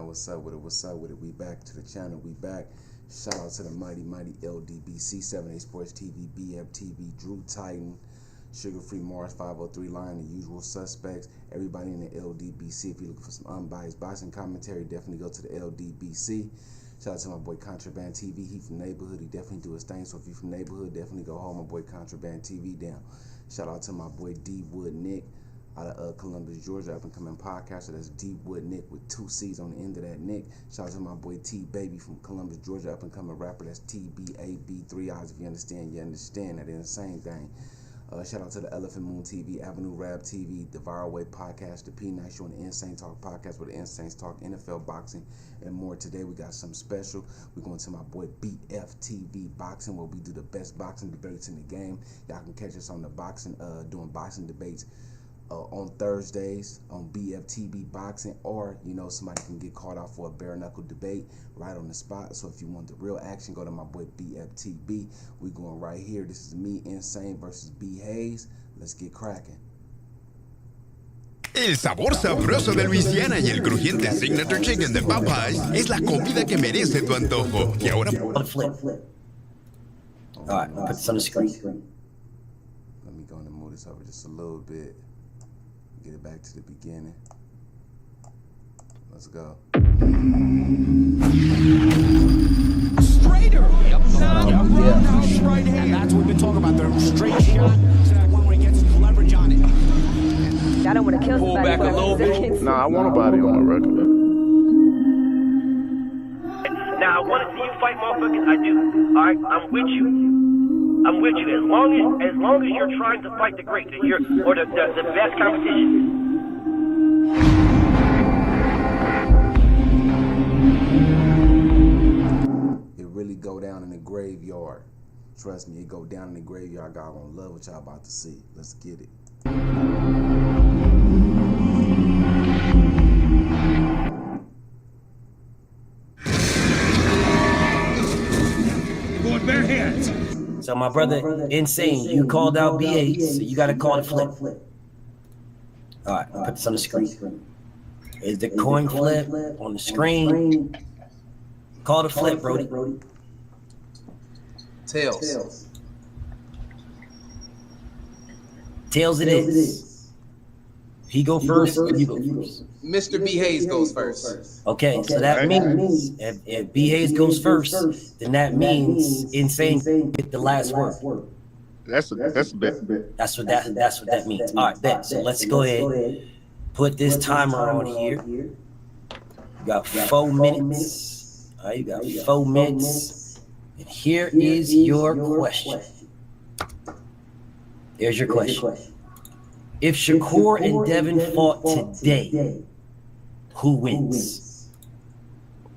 what's up with it? What's up with it? We back to the channel. We back. Shout out to the mighty LDBC, 7A Sports TV, BFTV, Drew Titan, Sugar Free Mars, 503 Lion, the usual suspects. Everybody in the LDBC. If you're looking for some unbiased boxing commentary, definitely go to the LDBC. Shout out to my boy Contraband TV. He from neighborhood. He definitely do his thing. So if you from neighborhood, definitely go home. My boy Contraband TV down. Shout out to my boy D Wood Nick out of Columbus, Georgia, up and coming podcaster. That's D Wood Nick with 2 C's on the end of that Nick. Shout out to my boy T Baby from Columbus, Georgia, up and coming rapper. That's TBAB, 3 eyes. If you understand, that is the same thing. Shout out to the Elephant Moon TV, Avenue Rap TV, the Viral Way Podcast, the P9 Show, and the Insane Talk Podcast, where the Insane Talk NFL boxing and more. Today we got something special. We're going to my boy BFTV Boxing, where we do the best boxing debates in the game. Y'all can catch us on the boxing, doing boxing debates on Thursdays on BFTV Boxing, or somebody can get called out for a bare knuckle debate right on the spot. So if you want the real action, go to my boy BFTV. We going right here. This is me, Insane, versus B Hayes. Let's get cracking. El sabor sabroso de Luisiana y el crujiente Signature Chicken de Popeyes es la comida que merece tu antojo. Y ahora flip. All right, put this on the screen. Let me go and move this over just a little bit. Get it back to the beginning. Let's go. Straighter. Yep. Right hand. And that's what we've been talking about. The straight shot. So that one where he gets leverage on it. I don't want to kill Pull back a little bit. Nah, I want a body on my record. Now, I want to see you fight motherfuckers. I do. All right? I'm with you. I'm with you. As long as you're trying to fight the great, or the best competition. It really go down in the graveyard. Trust me, it go down in the graveyard. God gonna love what y'all about to see. Let's get it. Going bare hands. So my brother, Insane, you called out B8, so you got to call the flip. All right, put this on the screen. Is the coin flip on the screen? Call the flip, Brody. Tails. Tails it is. He go first, or you go first? Mr. B Hayes goes first. Okay, so that means if B Hayes goes first, then that means Insane get the last word. That's a bet. That's what that means. All right, bet. So let's go ahead. Put this timer on here. You got 4 minutes. All right, you got 4 minutes. And here is your question. Here's your question. If Shakur and Devin fought today, who wins?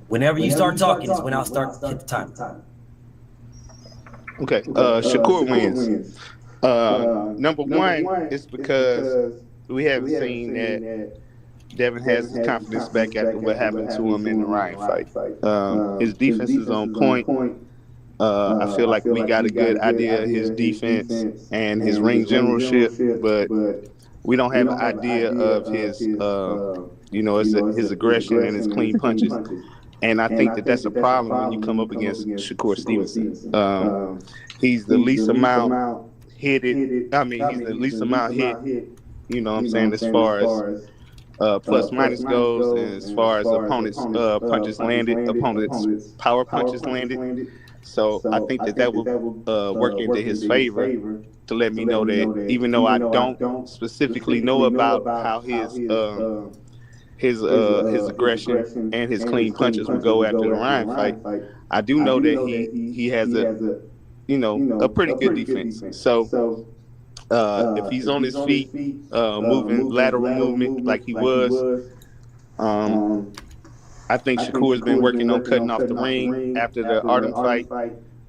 Whenever you start talking is when I'll start hit the timer. Okay, Shakur wins. Number one is because we haven't seen that Devin has his confidence back after what happened to him in the Ryan fight. His defense is on point. I feel like we got a good idea of his defense and his ring generalship, but we don't have an idea of his, his aggression and his clean punches. And I think that that's a problem when you come up against Shakur Stevenson. He's the least amount hit. He's the least amount hit. You know what I'm saying, as far as plus minus goes, and as far as opponents' punches landed, opponents' power punches landed. So I think that will work into his favor to let me know that even though I don't specifically know about how his aggression and his clean punches will go after the Ryan fight, I do know that he has a pretty good defense. So if he's on his feet, moving lateral movement like he was, I think Shakur's been working on cutting off the ring after the Artem fight.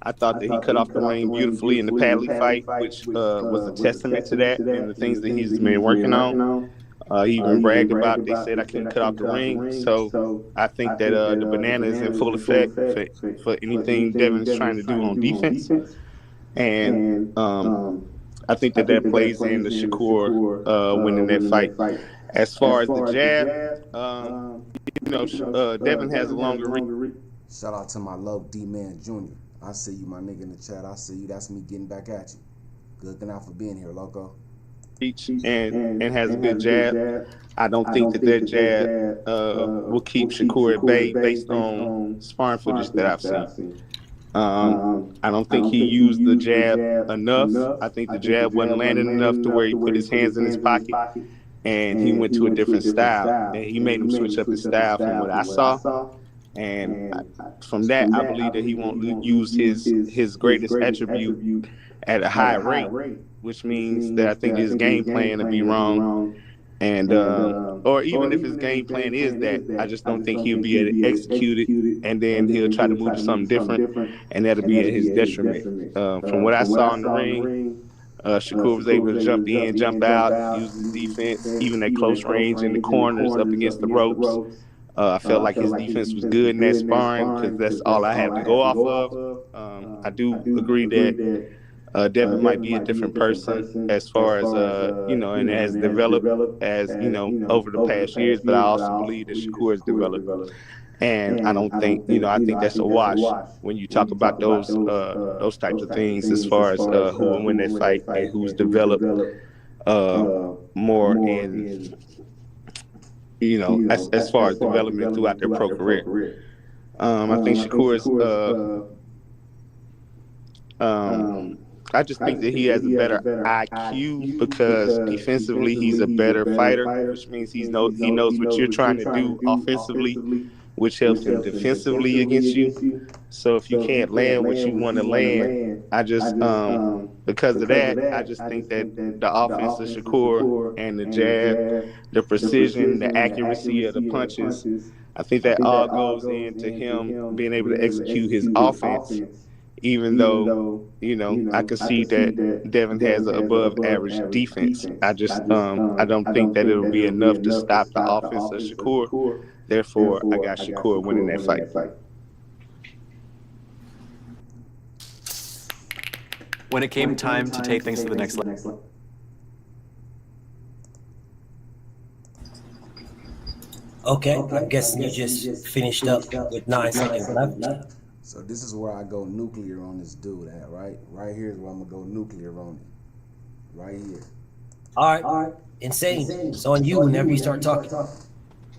I thought that he cut off the ring beautifully in the Padley fight, which was a testament to that and the things that he's been working on. He even bragged about, they said I couldn't cut off the ring. So I think that the banana is in full effect for anything Devin's trying to do on defense. And I think that plays into Shakur winning that fight. As far as the jab, Devin has a longer reach. Shout out to my low D-Man Jr. I see you, my nigga in the chat. I see you. That's me getting back at you. Good looking out for being here, loco. And has a good jab. I don't think that jab will keep Shakur at bay based on sparring footage that I've seen. I don't think he used the jab enough. I think the jab wasn't landing enough to where he put his hands in his pocket and he went to a different style. And he made him switch up his style from what I saw. And from that, I believe that he won't use his greatest attribute at a high rate, which means that I think his game plan will be wrong. And or even if his game plan is that, I just don't think he'll be able to execute it, and then he'll try to move to something different, and that'll be at his detriment. From what I saw in the ring, Shakur was able to jump in, jump out, use his defense, even at close range in the corners up against the ropes. I felt like his defense was good in that sparring because that's all I have to go off of. I do agree that Devin might be a different person as far as, and has developed as, over the past years, but I also believe that Shakur has developed. And I don't think, I think that's a wash when you talk about those types of things as far as who will win that fight and who's developed more in, as far as development throughout their pro career. I think Shakur's, I just think that he has a better IQ because defensively he's a better fighter, which means he knows what you're trying to do offensively, which helps him defensively against you. So if you can't land what you want to land, I just because of that, I just think that the offense of Shakur and the jab, the precision, the accuracy of the punches, I think that all goes into him being able to execute his offense. Even though, I can see that Devin has an above average defense. I just, I don't think that it'll be enough to stop the offense of Shakur. Therefore, I got Shakur winning that fight. When it came time to take things to the next level. Okay, I'm guessing you just finished up with 9 seconds left. So this is where I go nuclear on this dude at, right? Right here is where I'm gonna go nuclear on it. Right here. All right. Insane. It's on you whenever you start talking.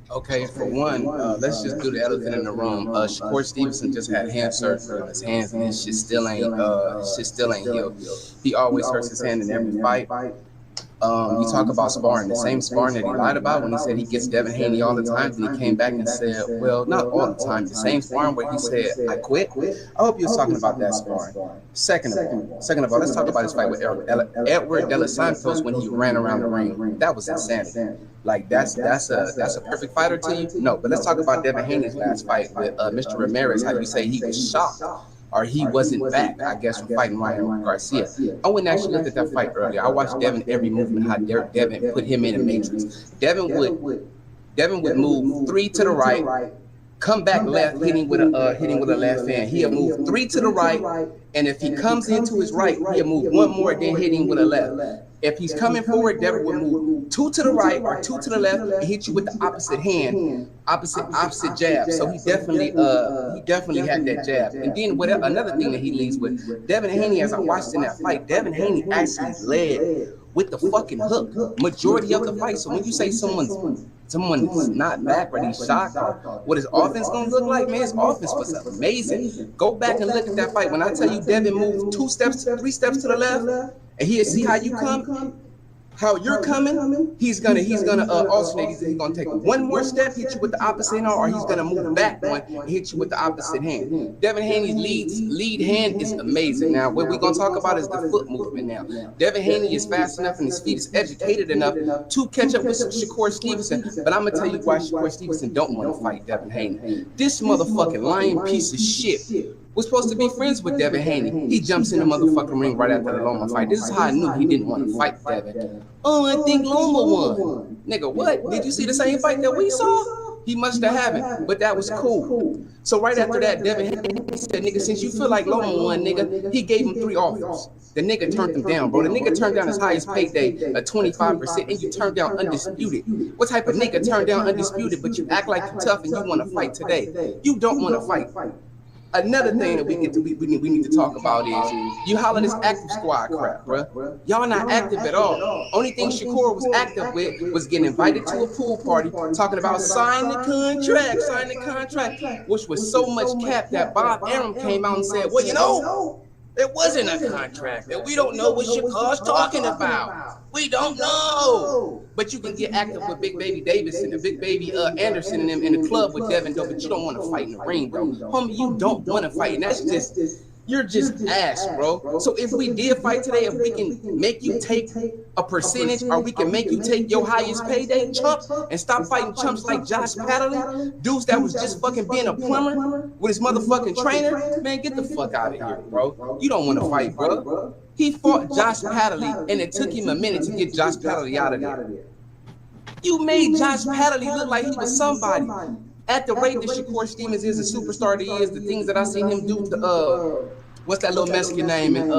Okay, for one, let's just do the elephant in the room. Shakur Stevenson just had hand surgery on his hands, and his shit still ain't healed. He always hurts his hand in every fight. You talk about sparring, the same sparring that he lied about when he said he gets Devin Haney all the time, and he came back and said, well, not all the time, the same sparring where he said, I quit. I hope you was talking about that sparring. Second of all, let's talk about his fight with Edward De Los Santos when he ran around the ring. That was insanity. Like that's a perfect fighter to you? No, but let's talk about Devin Haney's last fight with Mr. Ramirez. How you say he was shocked or he wasn't back, I guess, from fighting Ryan Garcia. I went and actually looked at that fight earlier. I watched Devin every movement, how Devin put him in a matrix. Devin would move 3 to the right, come back left, hitting with a left hand. He'll move 3 to the right, and if he comes into his right, he'll move 1 more, then hitting with a left. If he's coming forward, Devin will move 2 to the right or 2 to the left and hit you with the opposite hand, opposite jab. So he definitely had that jab. And then another thing that he leads with, Devin Haney, as I watched in that fight, Devin Haney actually led with the fucking hook majority of the fight. So when you say someone's not back or he's shocked or what his offense gonna look like, man, his offense was amazing. Go back and look at that fight. When I tell you Devin moved 3 steps to the left, and he'll see how you come, how you're coming, he's gonna alternate. He's gonna take 1 more step, hit you with the opposite hand, or he's gonna move back 1 and hit you with the opposite hand. Devin Haney's lead hand is amazing. Now, what we're gonna talk about is the foot movement now. Devin Haney is fast enough and his feet is educated enough to catch up with Shakur Stevenson, but I'm gonna tell you why Shakur Stevenson don't want to fight Devin Haney. This motherfucking lying piece of shit was supposed to be friends with Devin Haney. He jumps in the motherfucking ring right after the Loma fight. This is how I knew he didn't want to fight Devin. Oh, I think Loma won. Nigga, what? Did you see the same fight that we saw? He must have haven't, but that was cool. So right after that, Devin Haney said, nigga, since you feel like Loma won, nigga, he gave him 3 offers. The nigga turned them down, bro. The nigga turned down his highest payday, 25%, and you turned down Undisputed. What type of nigga turned down Undisputed, but you act like you tough and you want to fight today? You don't want to fight. Another thing that we need to talk about is you holler this active squad crap, bro. Y'all not active at all. Only thing Shakur was active with was getting invited to a pool party, talking about sign the contract, which was so much cap that Bob Arum came out and said, well, you know, it wasn't a contract, and we don't know what Shakur's talking about. We don't know. But you can get active with Big Baby Davidson and Big Baby Anderson and them in the club with Devin, though, but you don't want to fight in the ring, bro. Homie, you don't want to fight, and that's just, you're just ass, bro. So if we did fight today, if we can make you take a percentage, or we can make you take your highest payday, chump, and stop fighting chumps like Josh Padley, dudes that was just fucking being a plumber with his motherfucking trainer, man, get the fuck out of here, bro. You don't want to fight, bro. He fought Josh Padley, and it took him a minute to get Josh Padley out of there. You made Josh Padley look like he was somebody. At the rate that Shakur Stevens is a superstar that he is, the things that I seen him do to, what's that little Mexican name in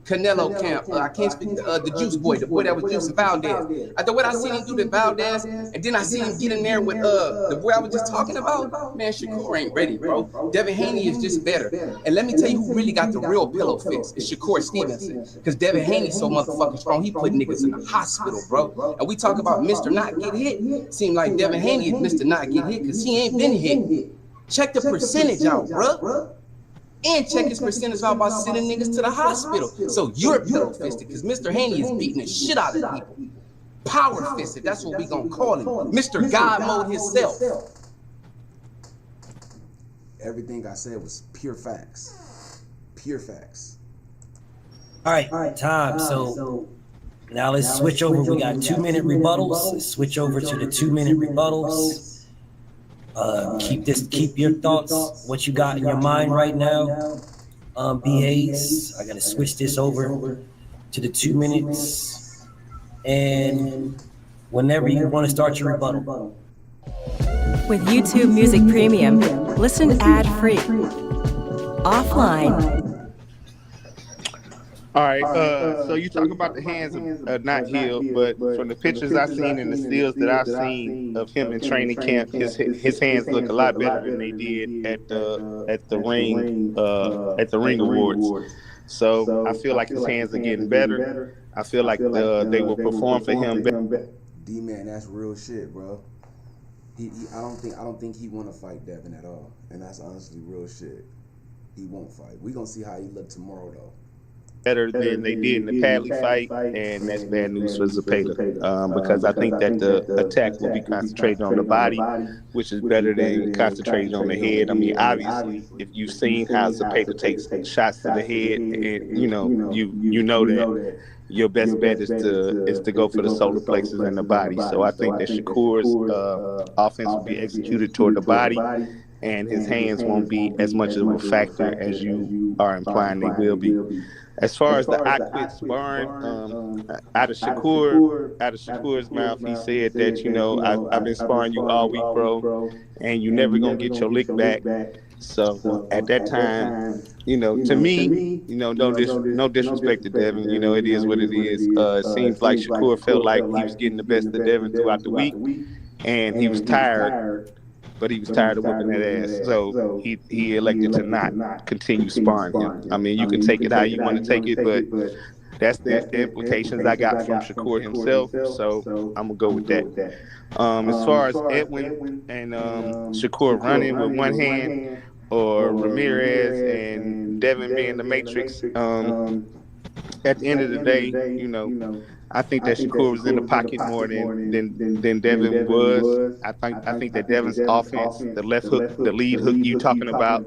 Canelo camp? I can't speak the Juice boy, the boy that was Juice Valdez. The way I seen him do the Valdez, and then I seen him get in there with the boy I was just talking about. Man, Shakur ain't ready, bro. Devin Haney is just better. And let me tell you who really got the real pillow fix. It's Shakur Stevenson. Because Devin Haney's so motherfucking strong, he put niggas in the hospital, bro. And we talk about Mr. Not Get Hit. Seem like Devin Haney is Mr. Not Get Hit because he ain't been hit. Check the percentage out, bro. And check his percentage out by sending niggas to the hospital. So you're pillow fisted because Mr. Haney is beating the shit out of people. Power fisted, that's what we gonna call him. Mr. God mode himself. Everything I said was pure facts. Pure facts. All right, time. So now let's switch over. We got 2-minute rebuttals. Let's switch over to the 2-minute rebuttals. Keep your thoughts, what you got in your mind right now. BAs, I gotta switch this over to the 2 minutes. And whenever you want to start your rebuttal. With YouTube Music Premium, listen ad-free. Offline. All right, so you talk about the hands of not healed, but from the pictures I've seen and the stills that I've seen of him in training camp, his hands look a lot better than they did at the ring awards. So I feel like his hands are getting better. I feel like they will perform for him better. D-Man, that's real shit, bro. I don't think he want to fight Devin at all, and that's honestly real shit. He won't fight. We gonna see how he look tomorrow though. Better than they did in the Padley fight, and that's bad news for Zepeda, because I think that the attack will be concentrated on the body, which is better than concentrating on the head. I mean, obviously, if you've seen how Zepeda takes shots to the head, and you know that your best bet is to go for the solar plexus and the body. So I think that Shakur's offense will be executed toward the body, and his hands won't be as much of a factor as you are implying they will be. As far as the I quit sparring, out of Shakur's mouth, he said that, I've been sparring you all week, bro, and you never gonna get your lick back. So at that time, to me, no disrespect to Devin, it is what it is. It seems like Shakur felt like he was getting the best of Devin throughout the week, and he was tired. But he was tired of whipping that ass, so he elected to not continue sparring him. I mean, you can take it how you want to take it, but that's the implications I got from Shakur himself, so I'm going to go with that. As far as Edwin and Shakur running with one hand, or Ramirez and Devin being the Matrix, at the end of the day, I think that Shakur was in the pocket more than Devin was. I think that Devin's offense, the left hook, the lead hook you talking about,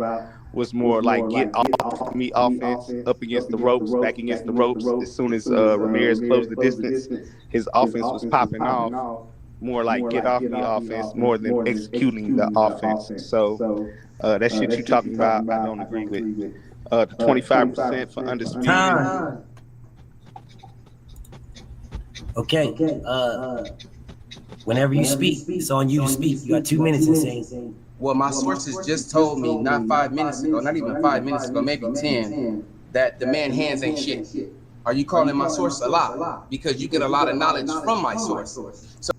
was more like get off me offense, up against the ropes, back against the ropes. As soon as Ramirez closed the distance, his offense was popping off. More like get off me offense more than executing the offense. So that shit you talking about, I don't agree with. The 25% for Undisputed. Okay. Whenever you speak, it's on you to speak. You got 2 minutes, Insane. Well, my sources just told me not 5 minutes ago, not even 5 minutes ago, maybe 10, that the man hands ain't shit. Are you calling my source a lie? Because you get a lot of knowledge from my source. So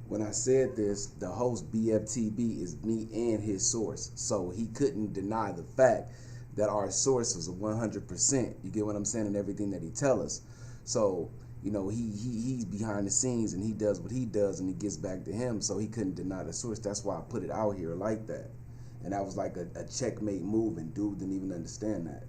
when I said this, the host BFTB is me and his source, so he couldn't deny the fact that our source was a 100%. You get what I'm saying? And everything that he tell us. So you know, he's behind the scenes and he does what he does and it gets back to him, so he couldn't deny the source. That's why I put it out here like that. And that was like a checkmate move, and dude didn't even understand that.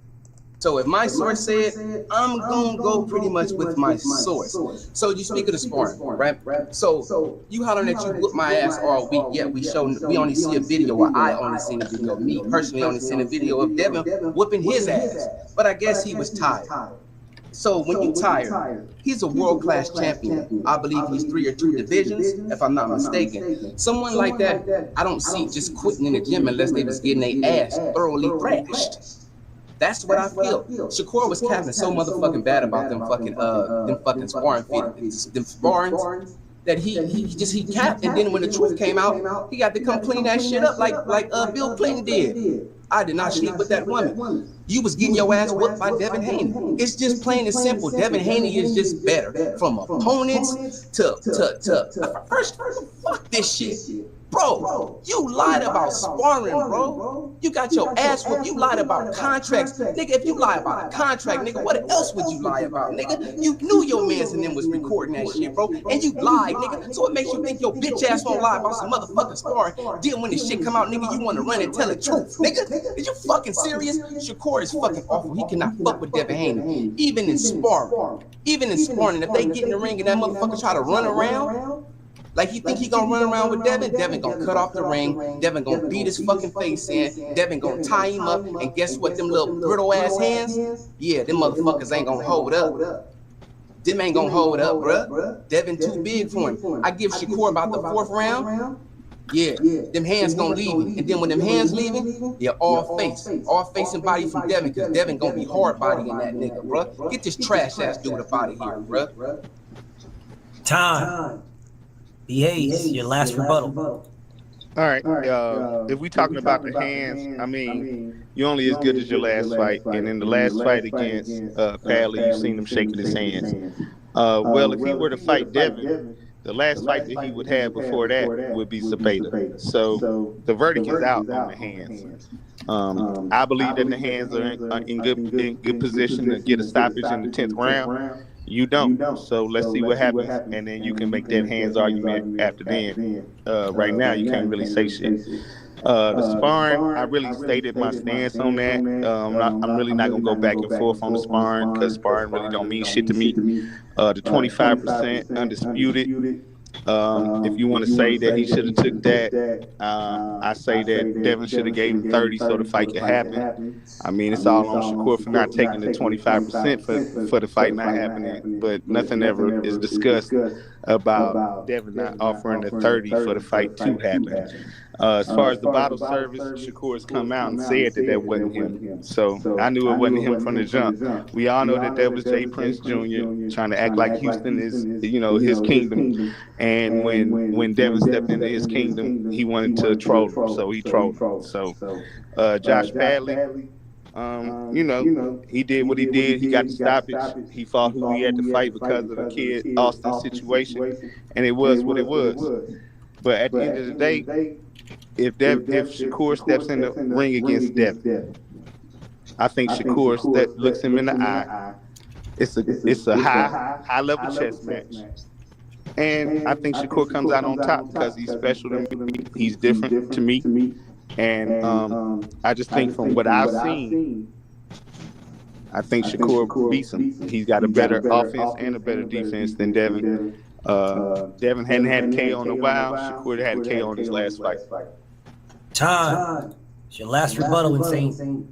So if my source said, I'm gonna go pretty much with my source. So you speak of the sparring, right? So you hollering that you whoop my ass all week, yet we only see a video, or I only seen a video, me personally only seen a video of Devin whooping his ass. But I guess he was tired. So when you tired, he's a world-class champion. I believe he's 3 or 2 divisions, if I'm not mistaken. Someone like that, I don't see just quitting in the gym unless they was getting their ass thoroughly thrashed. That's what I feel. Shakur was capping so motherfucking bad about them fucking sparring videos, them sparring, that he capped, and then when the truth came out, he got to come clean that shit up like Bill Clinton did. I did not sleep with that woman. You was getting your ass whooped by Devin Haney. It's just plain and simple. Devin Haney is just better. From opponents to first, fuck this shit. Bro, you lied about sparring, bro. You got your ass whooped. You lied about contracts. Nigga, if you lie about a contract, nigga, what else would you lie about, nigga? You knew your mans and them was recording that shit, bro. And you lied, nigga. So it makes you think your bitch ass won't lie about some motherfucking sparring. Then when the shit come out, nigga, you want to run and tell the truth, nigga. Is you fucking serious? Shakur is fucking awful. He cannot fuck with Devin Haney. Even in sparring. Even in sparring, if they get in the ring and that motherfucker try to run around, like you think he gonna run around with Devin? Devin gonna cut off the ring. Devin gonna beat his fucking face in. Devin gonna tie him up. And guess what? Them little brittle ass hands? Yeah, them motherfuckers ain't gonna hold up. Them ain't gonna hold up, bruh. Devin too big for him. I give Shakur about the 4th round. Yeah, them hands gonna leave him. And then when them hands leaving, yeah, all face and body from Devin, because Devin gonna be hard bodying that nigga, bruh. Get this trash ass dude up out of here, bruh. Time. Hayes, your last rebuttal. All right. If we talking about the hands, I mean, you're only as good as your last fight. And in the last fight against Padley, you seen him shaking his hands. Well, if he were to fight Devin, the last fight that he would have before that would be Zepeda. So the verdict is out on the hands. I believe that the hands are in good position to get a stoppage in the 10th round. You don't. So let's see what happens, and then you can make that hands argument after then. Right now, you can't really say shit. The sparring, I really stated my stance on that. I'm really not gonna go back and forth on the sparring, because sparring really don't mean shit to me. The 25% undisputed. If you want to say that he should have took that, I say that Devin should have gave him 30 so the fight could happen. I mean, it's all on Shakur for not taking the 25% for the fight not happening, but nothing ever is discussed about Devin not offering the 30 for the fight to happen. As far as the bottle service, Shakur has come out and said that wasn't him. So I knew it wasn't him from the jump. We all know that was Jay Prince Jr. trying to act like Houston is, his kingdom. And when Devin stepped into his kingdom, he wanted to troll him, so he trolled him. So Josh Padley, he did what he did. He got the stoppage. He fought who he had to fight because of the kid Austin situation, and it was what it was. But at the end of the day, if Shakur steps in the ring against Devin, I think Shakur looks him in the eye. It's a high level chess match, and I think Shakur comes out on top because he's special to me. He's different to me, and I just think from what I've seen, I think Shakur beats him. He's got a better offense and a better defense than Devin. Devin hadn't had a KO in a while. Shakur had a KO in his last fight. Time. It's your last rebuttal, Insane.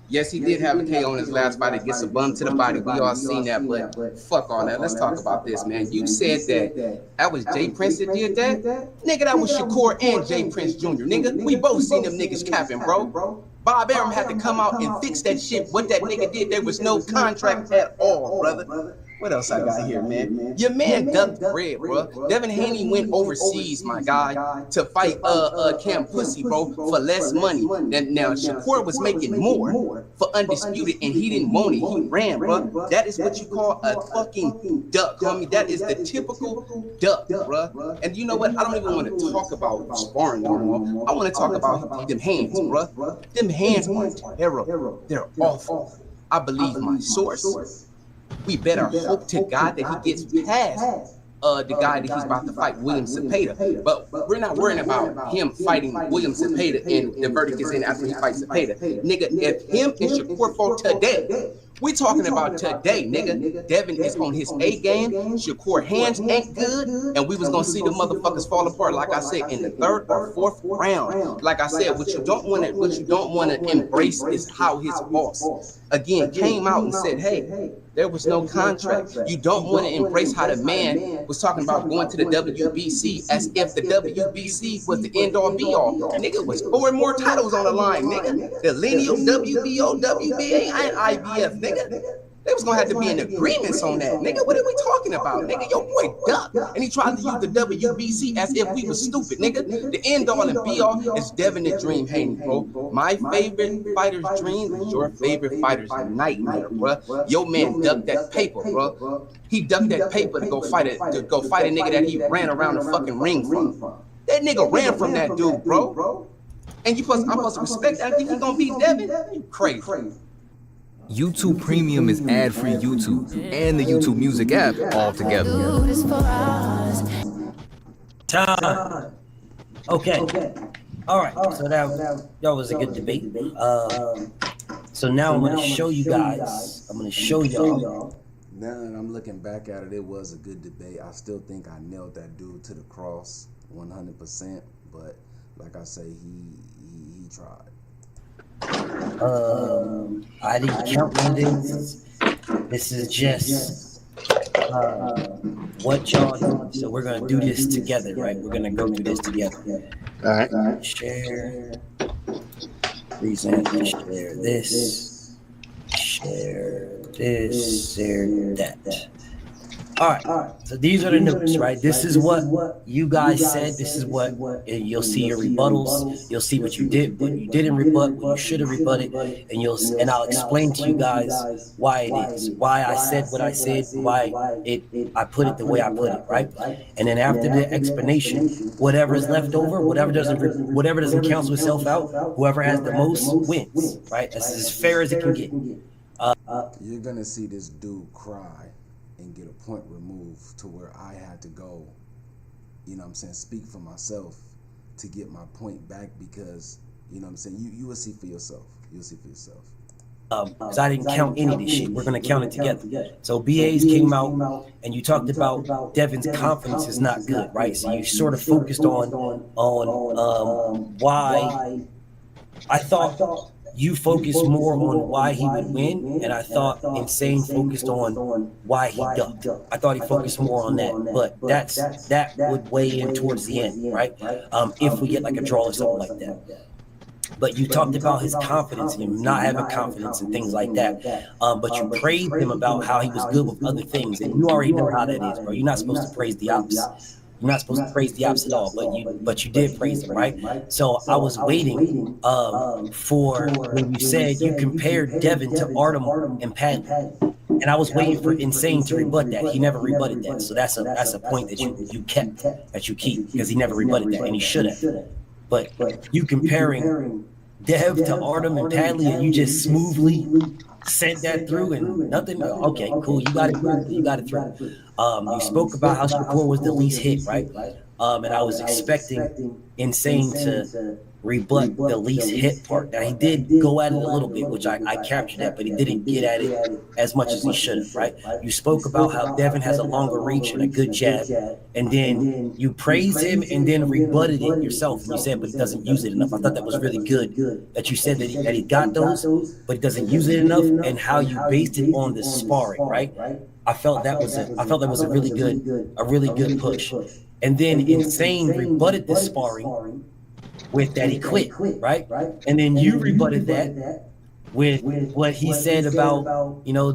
Yes, he did have a KO in his last fight. It gets a bum to the body. We all seen that, but fuck all that. Let's talk about this, man. You said that was Jay Prince that did that? Nigga, that was Shakur and Jay Prince Jr. Nigga, we both seen them niggas capping, bro. Bob Arum had to come out and fix that shit. What that nigga did, there was no contract at all, brother. What else I got here, man? Your man ducked bread, bro. Devin Haney went overseas, my guy, to fight Camp Pussy, bro, for less money. Now Shakur was making more for Undisputed, and he didn't want it. He ran, bro. That is what you call a fucking duck, homie. That is the typical duck, bro. And you know what? I don't even want to talk about sparring no more. I want to talk about them hands, bro. Them hands are terrible. They're awful. I believe my source. We better hope to God that he gets past the guy that he's about to fight, William Zepeda. But we're not worrying about him fighting William Zepeda and the verdict is in after he fights Zepeda. Nigga, if him and Shakur fought today, we're talking about today, nigga. Devin is on his A game. Shakur hands ain't good, and we was gonna see the motherfuckers fall apart, like I said, in the 3rd or 4th round. Like I said, what you don't want to embrace is how his boss again came out and said, hey, there was no contract. You don't want to embrace how the man was talking about going to the WBC as if the WBC was the end all be all. Nigga, was 4 more titles on the line, nigga. The lineal WBO, WBA, and IBF, nigga. They was gonna have to be in agreements on that, nigga. What are we talking about, nigga? Your boy ducked, and he tried to use the WBC as if we was stupid, nigga. The end all and be all is Devin the Dream Haney, bro. My favorite fighter's dream is your favorite fighter's nightmare, bro. Your man ducked that paper, bro. He ducked that paper to go fight a nigga that he ran around the fucking ring from. That nigga ran from that dude, bro. And I'm supposed to respect that. I think he gonna beat Devin? You crazy. YouTube Premium is ad-free YouTube and the YouTube Music app all together. Time. Okay. All right. So that was a good debate. So now I'm going to show you guys. I'm going to show y'all. Now that I'm looking back at it, it was a good debate. I still think I nailed that dude to the cross 100%. But like I say, he tried. I didn't count anything. This is just what y'all do. So we're gonna do this together, right? We're gonna go through this together. All right. Share. Present. Share this. Share this. Share that. All right. So these are the notes, right? This is what you guys said. This is what you'll see your rebuttals. You'll see what you did, what you didn't rebut, what you should have rebutted, and I'll explain to you guys why it is, why I said what I said, why I put it the way I put it, right? And then after the explanation, whatever is left over, whatever doesn't cancel itself out, whoever has the most wins, right? That's as fair as it can get. You're gonna see this dude cry and get a point removed to where I had to go, you know what I'm saying, speak for myself to get my point back because, you know what I'm saying, you will see for yourself. You'll see for yourself. Because I didn't count any of this shit. We're going to count it together. So BAs came out and you talked about Devin's confidence is not good, right? So you sort of focused on why I thought you focused more on why he would win, and I thought Insane focused on why he ducked. I thought he focused more on that, but that would weigh in towards the end, right? If we get like a draw or something like that. But you talked about his confidence and him not having confidence and things like that. But you praised him about how he was good with other things, and you already know how that is, bro. You're not supposed to praise the opposite. You're not supposed to praise the opposite at all, but you did praise him, right? So I was waiting for when you said you compared Devin to Artem and Padley, and I was waiting for Insane to rebut that. He never rebutted that, so that's a point that you keep because he never rebutted that, and he should have. But you comparing Dev to Artem and Padley, and you just smoothly sent that through and nothing. Okay, cool. You got it through. You spoke about how Shakur was the least hit, right? And I was expecting Insane to rebut the least hit part. Now, he did go at it a little bit, which I captured that, but he didn't get at it as much as he should have, right? You spoke about how Devin has a longer reach and a good jab, and then you praised him and then rebutted it yourself. And you said, but he doesn't use it enough. I thought that was really good that you said that he got those, but he doesn't use it enough, and how you based it on the sparring, right? I felt that was a really good push. And then Insane rebutted the sparring with that he quit, right? And then you rebutted that with what he said about, you know,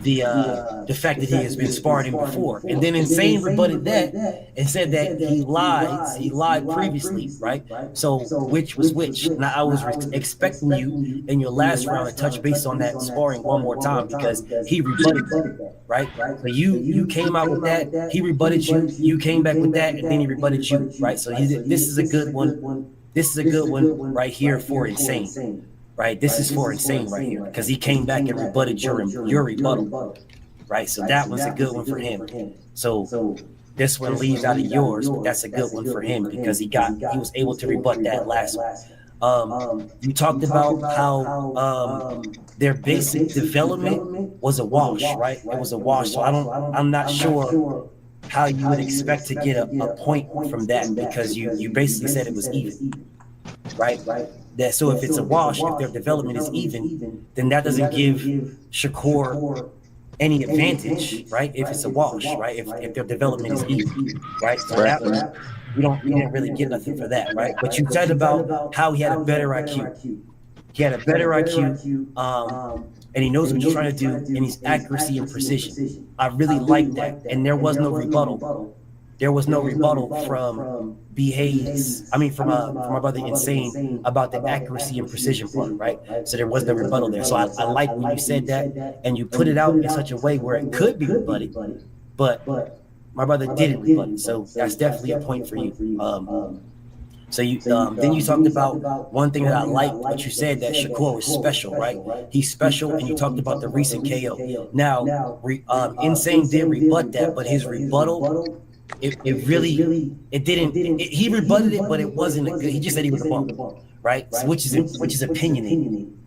the fact that he has been sparred in before. And then Insane rebutted that and said that he lied previously, right? So which was which? Now I was expecting you in your last round to touch base on that sparring one more time, because he rebutted that, right? So you came out with that, he rebutted you, you came back with that, and then he rebutted you, right? So this is a good one. This is a good one right here for Insane. Right, this is for Insane right here, because he came back and rebutted your rebuttal, right? So that was a good one for him. So this one leaves out of yours, but that's a good one for him because he was able to rebut that last one. You talked about how their basic development was a wash, right? It was a wash. So I'm not sure how you would expect to get a point from that, because you basically said it was even, right? That so if it's a wash, if their development is even, then that doesn't give Shakur any advantage, right? If it's a wash, right? If their development is even, right? So that was, you didn't really get nothing for that, right? But you said about how he had a better IQ. He had a better IQ, and he knows what he's trying to do, and he's accuracy and precision. I really like that, and there was no rebuttal. There was no rebuttal from from my brother Insane about the accuracy and precision part, right? So there was no rebuttal there. So I like when you said that, and you put it out in such a way where it could be rebutted, but my brother didn't rebut it. So that's definitely a point for you. So you then you talked about one thing that I liked, what you said, that Shakur is special, right? He's special, and you talked about the recent KO. Now, Insane did rebut that, but his rebuttal, he rebutted it, but it wasn't a good. He just said he was a bum, right? So, which is opinionated.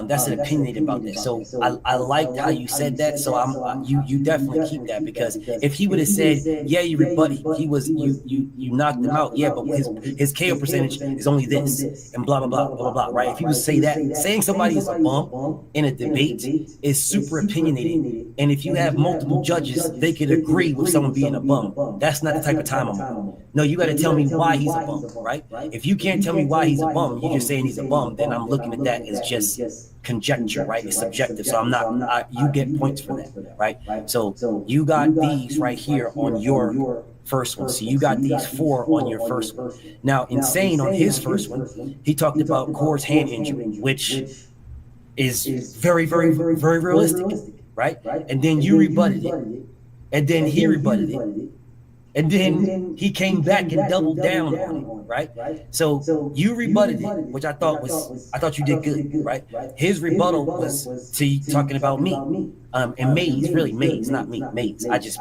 That's an opinion about that. So I liked how you said that. So you definitely keep that, because if he would have said, yeah, you rebutted, you knocked him out, yeah, but his KO percentage is only this, and blah blah blah blah blah, right? If he would say that, saying somebody is a bum in a debate is super opinionated, and if you have multiple judges, they could agree with someone being a bum. That's not the type of time I'm on. No, you got to tell me why he's a bum, right? If you can't tell me why he's a bum, you're just saying he's a bum, then I'm looking at that as just conjecture, right? It's subjective. So you get points for that, right? So you got these right here on your first one. So you got these 4 on your first one. Now, Insane on his first one, he talked about Core's hand injury, which is very, very, very, very realistic, right? And then you rebutted it, and then he rebutted it, and then he came back and doubled down on it, right? So you rebutted it, which I thought you did good, right? His rebuttal was to talking about me, and Maze, not me, Maze. I just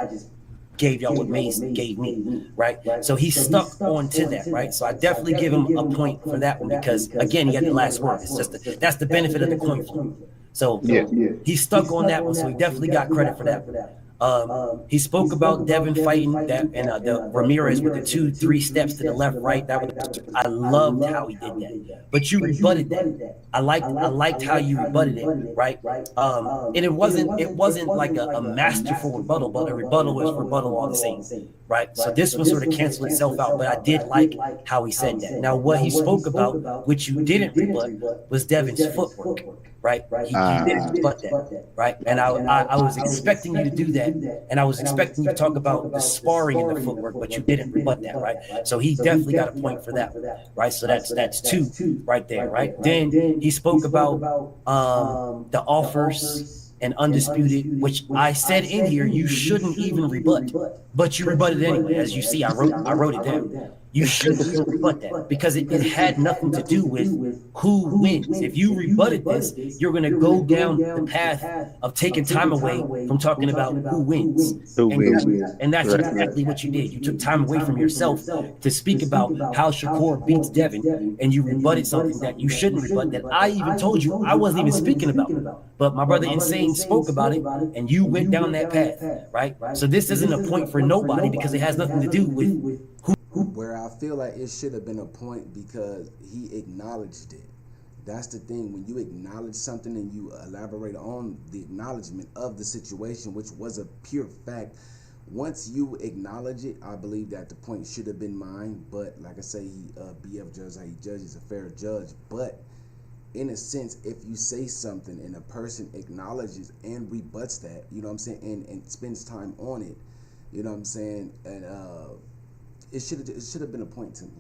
gave y'all what Maze gave me, right? So he stuck on to that, right? So I definitely give him a point for that one, because again, he had the last word. It's just that's the benefit of the coin flip. So he stuck on that one, so he definitely got credit for that. He spoke about Devin fighting that, and the Ramirez with the 2-3 steps to the left, right. I loved how he did that. But you rebutted that. I liked how you rebutted it, right? And it wasn't like a masterful rebuttal, but a rebuttal is rebuttal all the same, right? So this one sort of canceled itself out, but I did like how he said that. Now, what he spoke about, which you didn't rebut, was Devin's footwork. Right? He didn't rebut that, right? And I was expecting you to do that, and I was expecting you to talk about the sparring and the footwork, but you didn't rebut that, right? So he definitely got a point for that, right? So that's 2 right there, right? Then he spoke about the offers and undisputed, which I said in here you shouldn't even rebut, but you rebutted it anyway. As you see, I wrote it down. You shouldn't rebut that, because it had nothing to do with who wins. If you rebutted this, you're going to go down the path of taking time away from talking about who wins. And that's exactly what you did. You took time away from yourself to speak about how Shakur beats Devin, and you rebutted something that you shouldn't rebut, that I even told you I wasn't even speaking about. But my brother Insane spoke about it, and you went down that path, right? So this isn't a point for nobody, because it has nothing to do with where I feel like it should have been a point, because he acknowledged it. That's the thing. When you acknowledge something and you elaborate on the acknowledgement of the situation, which was a pure fact, once you acknowledge it, I believe that the point should have been mine. But like I say, BF judges how he judges, a fair judge. But in a sense, if you say something and a person acknowledges and rebuts that, you know what I'm saying, and spends time on it, you know what I'm saying, and it should have been a point to me.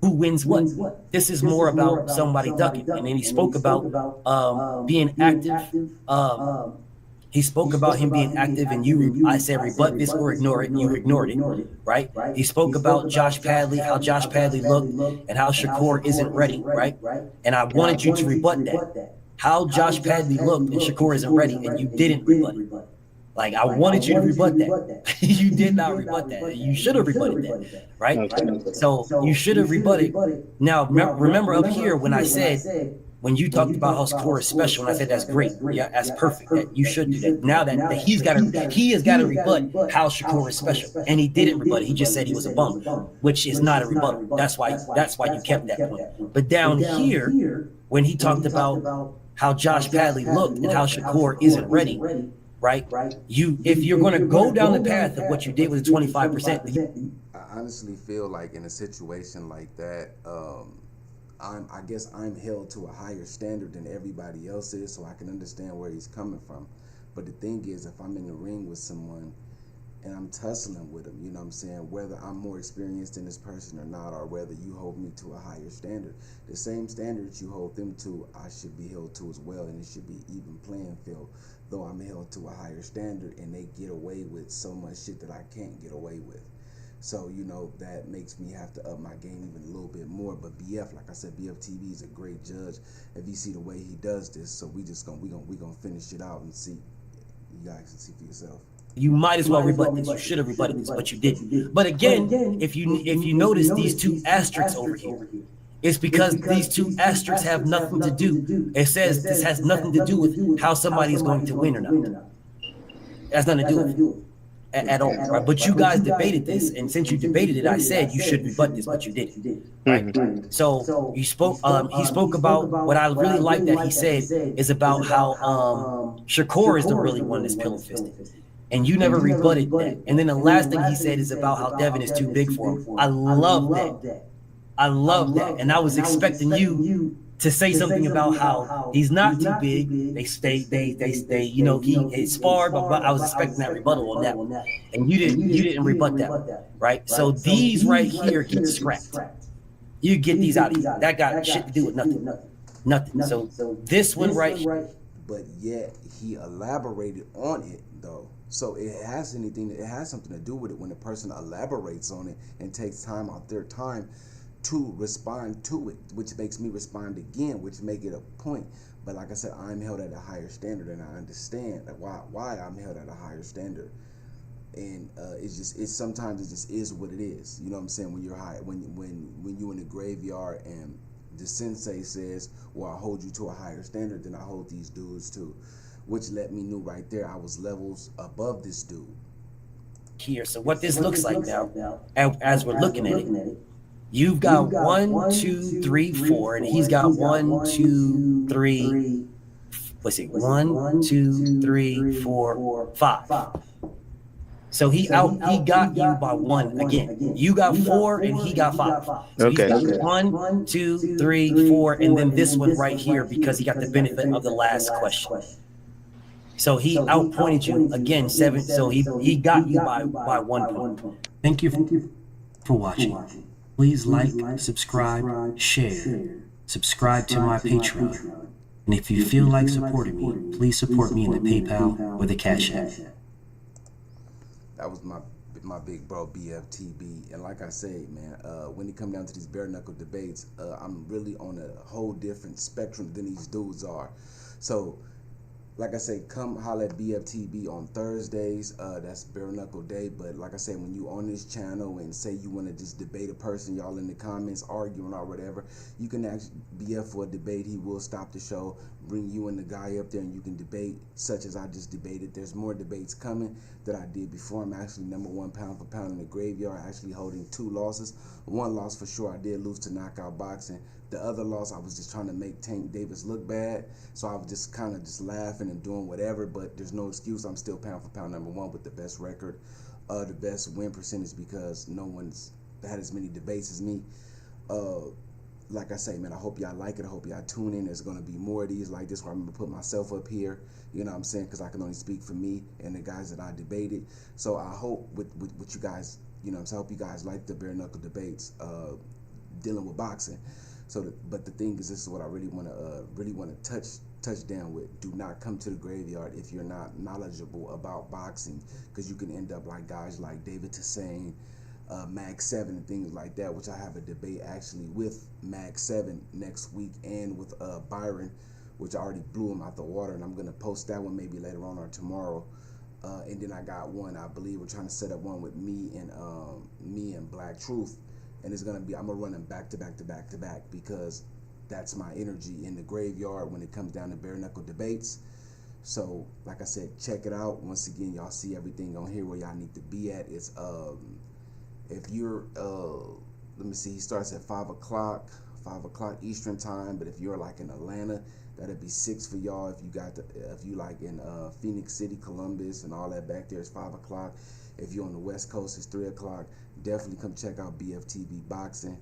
Who wins what? This is more about somebody ducking. And then he spoke about being active. He spoke about him being active, and I said rebut this or ignore it, and you ignored it, right? He spoke about Josh Padley, how Josh Padley looked, and how Shakur isn't ready, right? And I wanted you to rebut that. How Josh Padley looked and Shakur isn't ready, and you didn't rebut it. Like, I wanted you to rebut that. You did not rebut that. You should have rebutted that, right? So you should have rebutted. Now, remember up here when I said, when you talked about how Shakur is special, and I said that's great, yeah, that's perfect. That you should do that. Now that he has got to rebut how Shakur is special, and he didn't rebut it. He just said he was a bum, which is not a rebuttal. That's why you kept that point. But down here, when he talked about how Josh Padley looked and how Shakur isn't ready, right? If you're going to go down the path of what you did with the 25%, I honestly feel like in a situation like that, I guess I'm held to a higher standard than everybody else is, so I can understand where he's coming from. But the thing is, if I'm in the ring with someone and I'm tussling with them, you know what I'm saying, whether I'm more experienced than this person or not, or whether you hold me to a higher standard, the same standards you hold them to, I should be held to as well, and it should be even playing field. Though I'm held to a higher standard and they get away with so much shit that I can't get away with. So, you know, that makes me have to up my game even a little bit more. But BF, like I said, BF TV is a great judge. If you see the way he does this, so we gonna finish it out and see. You guys can see for yourself. You might as well rebut this. You should have rebutted this, but you didn't. But again, if you notice these two asterisks over here, it's because these two asterisks have nothing to do. It says this has nothing to do with how somebody's going to win or not. It has nothing to do with it at all, right? But you guys debated this, and since you debated it, I said you should rebut this, but you didn't, right? So you spoke. He spoke about what I really like that he said is about how Shakur is the really one that's pillow fisted. And you never rebutted that. And then the last thing he said is about how Devin is too big for him. I love that. I love that, and I was expecting you to say something about how he's not too big. They you know, he sparred, but I was expecting that rebuttal on that one, and you didn't rebut that, right? So these right here get scrapped. You get these out of here. That got shit to do with nothing. So this one right here. But yet he elaborated on it though. So it has something to do with it when a person elaborates on it and takes time out their time to respond to it, which makes me respond again, which make it a point. But like I said, I'm held at a higher standard, and I understand that why I'm held at a higher standard. And sometimes it just is what it is. You know what I'm saying? When you're high, when you're in the graveyard and the sensei says, well, I hold you to a higher standard than I hold these dudes to, which let me know right there I was levels above this dude. Here, so what this looks like now, as we're looking at it, you've got 1, 2, 3, 4, and he's got 1, 2, 3. What's it? 1, 2, 3, 4, 5. So he got you by 1 again. You got 4 and he got 5. So okay. He's got 1, 2, 3, 4, and then this one right here because he got the benefit of the last question. So he outpointed you again 7. So he got you by 1 point. Thank you for watching. Please like, subscribe, share, subscribe to my Patreon. And if you feel like supporting me, please support me in the PayPal or the Cash App. That was my big bro BFTB, and like I say, man, when it come down to these bare knuckle debates, I'm really on a whole different spectrum than these dudes are. So like I say, come holler at BFTB on Thursdays. That's bare knuckle day. But like I say, when you on this channel and say you want to just debate a person, y'all in the comments arguing or whatever, you can ask BF for a debate. He will stop the show, bring you and the guy up there, and you can debate, such as I just debated. There's more debates coming that I did before. I'm actually #1 pound for pound in the graveyard, actually holding 2 losses. 1 loss for sure, I did lose to Knockout Boxing. The other loss, I was just trying to make Tank Davis look bad, so I was just kind of just laughing and doing whatever, but there's no excuse. I'm still pound for pound #1 with the best record, the best win percentage, because no one's had as many debates as me. like I say, man, I hope y'all like it. I hope y'all tune in. There's gonna be more of these like this where I'm gonna put myself up here. You know what I'm saying? Because I can only speak for me and the guys that I debated. So I hope with you guys, you know what I'm saying? I hope you guys like the bare knuckle debates dealing with boxing. So, but the thing is, this is what I really want to touch down with. Do not come to the graveyard if you're not knowledgeable about boxing, because you can end up like guys like David Toussaint, Mag 7 and things like that, which I have a debate actually with Mag 7 next week, and with Byron, which I already blew him out the water, and I'm gonna post that one maybe later on or tomorrow. And then I got one, I believe we're trying to set up one with me and Black Truth, and it's gonna be, I'm gonna run them back to back to back to back, because that's my energy in the graveyard when it comes down to bare knuckle debates. So like I said, check it out. Once again, y'all see everything on here where y'all need to be at. It's if you're let me see, he starts at 5 o'clock Eastern time, but if you're like in Atlanta, that'd be 6 for y'all. If you like in Phoenix City, Columbus and all that back there, it's 5 o'clock. If you're on the West Coast, it's 3 o'clock. Definitely come check out BFTV Boxing.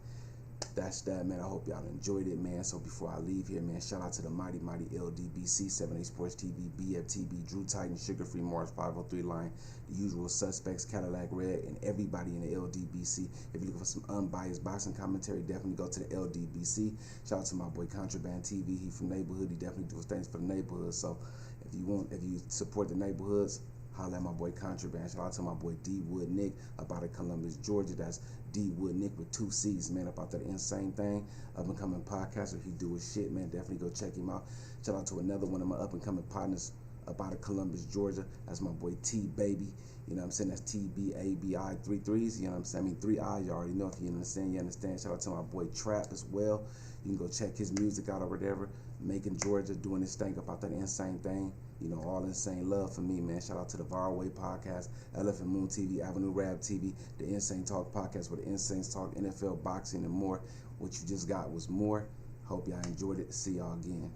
That's that, man. I hope y'all enjoyed it, man. So before I leave here, man, shout out to the mighty LDBC, 7A Sports TV, BFTV, Drew Titan, Sugar Free Mars, 503 Line, the usual suspects, Cadillac Red, and everybody in the LDBC. If you're looking for some unbiased boxing commentary, definitely go to the LDBC. Shout out to my boy Contraband TV. He from neighborhood. He definitely does things for the neighborhood. So if you support the neighborhoods, holla at my boy Contraband. Shout out to my boy D Wood Nick up out of Columbus, Georgia. That's D Wood Nick with 2 C's, man, up out that insane thing. Up and coming podcaster. He do his shit, man. Definitely go check him out. Shout out to another one of my up and coming partners up out of Columbus, Georgia. That's my boy T Baby. You know what I'm saying? That's TBABI 3 3s. You know what I'm saying? I mean 3 I's. You already know. If you understand, you understand. Shout out to my boy Trap as well. You can go check his music out or whatever. Macon, Georgia, doing his thing up out that insane thing. You know, all insane love for me, man. Shout out to the Faraway Podcast, Elephant Moon TV, Avenue Rab TV, the Insane Talk Podcast, where the Insanes talk NFL, boxing, and more. What you just got was more. Hope y'all enjoyed it. See y'all again.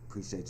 Appreciate you.